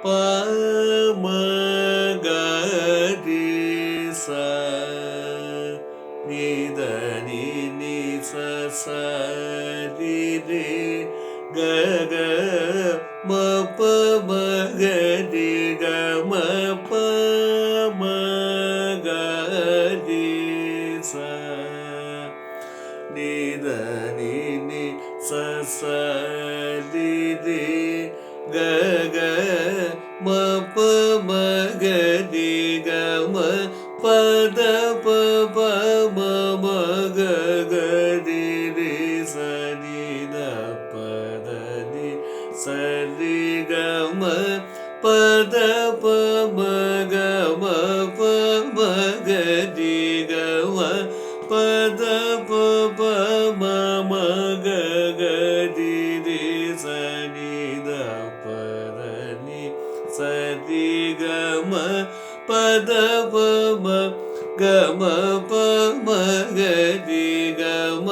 ப ம க ரி ச நி த நி நி ச ச ரி ரி க க ம ப ம க ரி க ம ப ம க ரி ச நி த நி நி ச ச ரி ரி க க ம ப ம க ரி க ம ப த ப ப ம ம க க ரி ரி ச நி த ப த நி ச ரி க ம ப த ப ம க ம ப ம க ரி க ம ப த ப ப ம ம க க ரி ரி ச நி த ப த நி ச ரி க ம ப த ப ம க ம ப ம க ரி க ம